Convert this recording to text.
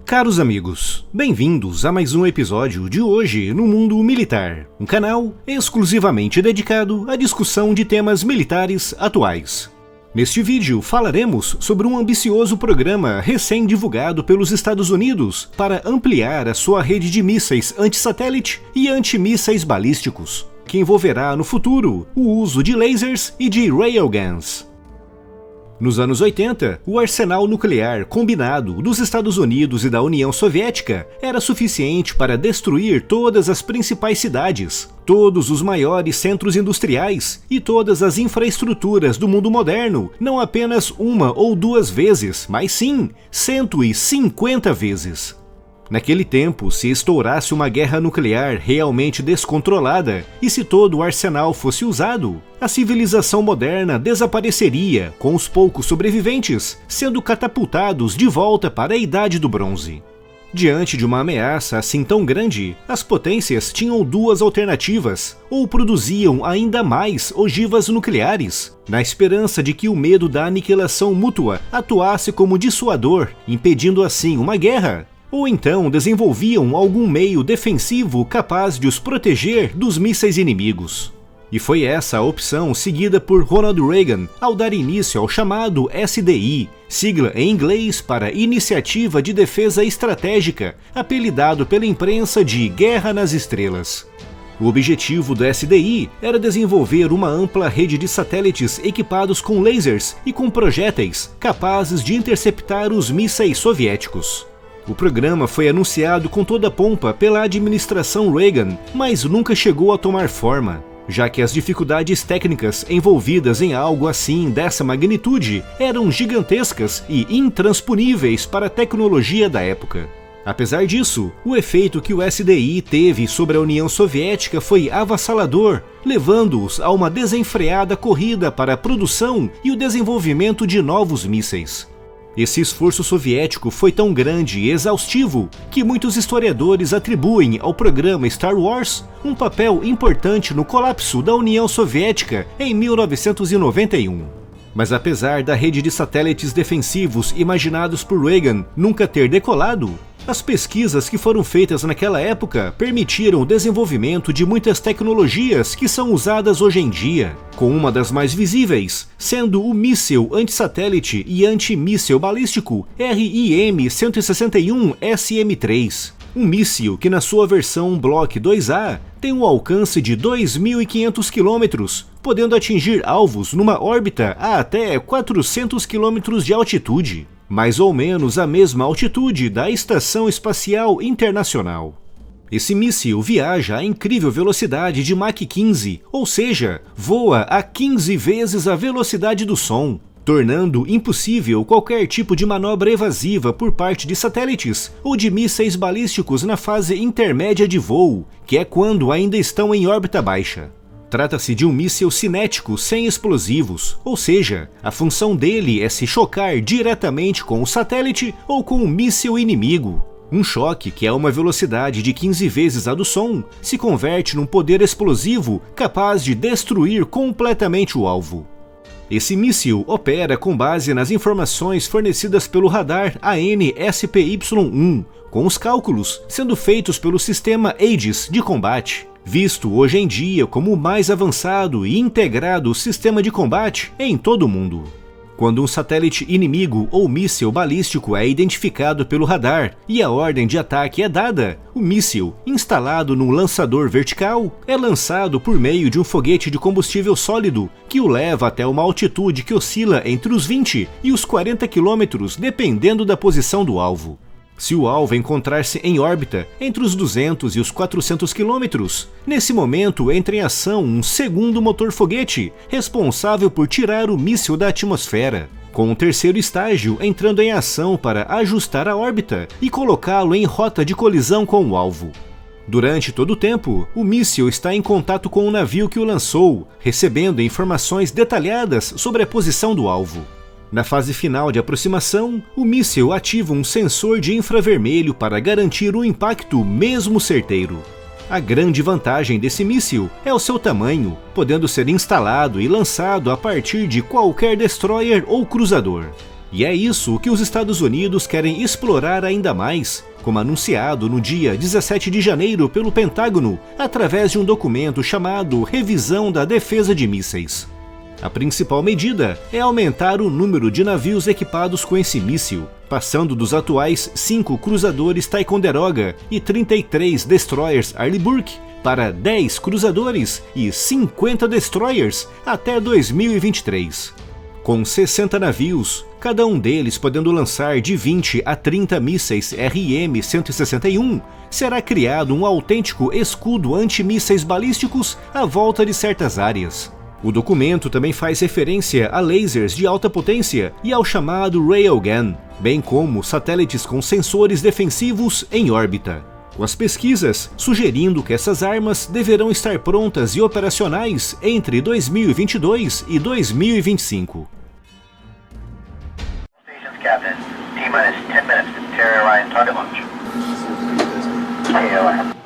Caros amigos, bem-vindos a mais um episódio de Hoje no Mundo Militar, um canal exclusivamente dedicado à discussão de temas militares atuais. Neste vídeo falaremos sobre um ambicioso programa recém-divulgado pelos Estados Unidos para ampliar a sua rede de mísseis anti-satélite e antimísseis balísticos, que envolverá no futuro o uso de lasers e de railguns. Nos anos 80, o arsenal nuclear combinado dos Estados Unidos e da União Soviética era suficiente para destruir todas as principais cidades, todos os maiores centros industriais e todas as infraestruturas do mundo moderno, não apenas uma ou duas vezes, mas sim 150 vezes. Naquele tempo, se estourasse uma guerra nuclear realmente descontrolada e se todo o arsenal fosse usado, a civilização moderna desapareceria, com os poucos sobreviventes sendo catapultados de volta para a Idade do Bronze. Diante de uma ameaça assim tão grande, as potências tinham duas alternativas: ou produziam ainda mais ogivas nucleares, na esperança de que o medo da aniquilação mútua atuasse como dissuador, impedindo assim uma guerra, ou então desenvolviam algum meio defensivo capaz de os proteger dos mísseis inimigos. E foi essa a opção seguida por Ronald Reagan ao dar início ao chamado SDI, sigla em inglês para Iniciativa de Defesa Estratégica, apelidado pela imprensa de Guerra nas Estrelas. O objetivo do SDI era desenvolver uma ampla rede de satélites equipados com lasers e com projéteis capazes de interceptar os mísseis soviéticos. O programa foi anunciado com toda a pompa pela administração Reagan, mas nunca chegou a tomar forma, já que as dificuldades técnicas envolvidas em algo assim dessa magnitude eram gigantescas e intransponíveis para a tecnologia da época. Apesar disso, o efeito que o SDI teve sobre a União Soviética foi avassalador, levando-os a uma desenfreada corrida para a produção e o desenvolvimento de novos mísseis. Esse esforço soviético foi tão grande e exaustivo que muitos historiadores atribuem ao programa Star Wars um papel importante no colapso da União Soviética em 1991. Mas apesar da rede de satélites defensivos imaginados por Reagan nunca ter decolado, as pesquisas que foram feitas naquela época permitiram o desenvolvimento de muitas tecnologias que são usadas hoje em dia, com uma das mais visíveis sendo o míssil anti-satélite e antimíssil balístico RIM-161SM-3, um míssil que na sua versão Block 2A tem um alcance de 2.500 km, podendo atingir alvos numa órbita a até 400 km de altitude, mais ou menos a mesma altitude da Estação Espacial Internacional. Esse míssil viaja a incrível velocidade de Mach 15, ou seja, voa a 15 vezes a velocidade do som, tornando impossível qualquer tipo de manobra evasiva por parte de satélites ou de mísseis balísticos na fase intermédia de voo, que é quando ainda estão em órbita baixa. Trata-se de um míssil cinético sem explosivos, ou seja, a função dele é se chocar diretamente com o satélite ou com o míssil inimigo. Um choque, que é uma velocidade de 15 vezes a do som, se converte num poder explosivo capaz de destruir completamente o alvo. Esse míssil opera com base nas informações fornecidas pelo radar AN/SPY-1, com os cálculos sendo feitos pelo sistema Aegis de combate, visto hoje em dia como o mais avançado e integrado sistema de combate em todo o mundo. Quando um satélite inimigo ou míssil balístico é identificado pelo radar e a ordem de ataque é dada, o míssil, instalado num lançador vertical, é lançado por meio de um foguete de combustível sólido que o leva até uma altitude que oscila entre os 20 e os 40 km, dependendo da posição do alvo. Se o alvo encontrar-se em órbita entre os 200 e os 400 km, nesse momento entra em ação um segundo motor foguete, responsável por tirar o míssil da atmosfera, com o terceiro estágio entrando em ação para ajustar a órbita e colocá-lo em rota de colisão com o alvo. Durante todo o tempo, o míssil está em contato com o navio que o lançou, recebendo informações detalhadas sobre a posição do alvo. Na fase final de aproximação, o míssil ativa um sensor de infravermelho para garantir um impacto mesmo certeiro. A grande vantagem desse míssil é o seu tamanho, podendo ser instalado e lançado a partir de qualquer destroyer ou cruzador. E é isso que os Estados Unidos querem explorar ainda mais, como anunciado no dia 17 de janeiro pelo Pentágono, através de um documento chamado Revisão da Defesa de Mísseis. A principal medida é aumentar o número de navios equipados com esse míssil, passando dos atuais 5 cruzadores Ticonderoga e 33 destroyers Arleigh Burke para 10 cruzadores e 50 destroyers até 2023. Com 60 navios, cada um deles podendo lançar de 20 a 30 mísseis RM-161, será criado um autêntico escudo antimísseis balísticos à volta de certas áreas. O documento também faz referência a lasers de alta potência e ao chamado Railgun, bem como satélites com sensores defensivos em órbita, com as pesquisas sugerindo que essas armas deverão estar prontas e operacionais entre 2022 e 2025. Captain, T-minus 10 minutes to Terra Orion target launch. KLM.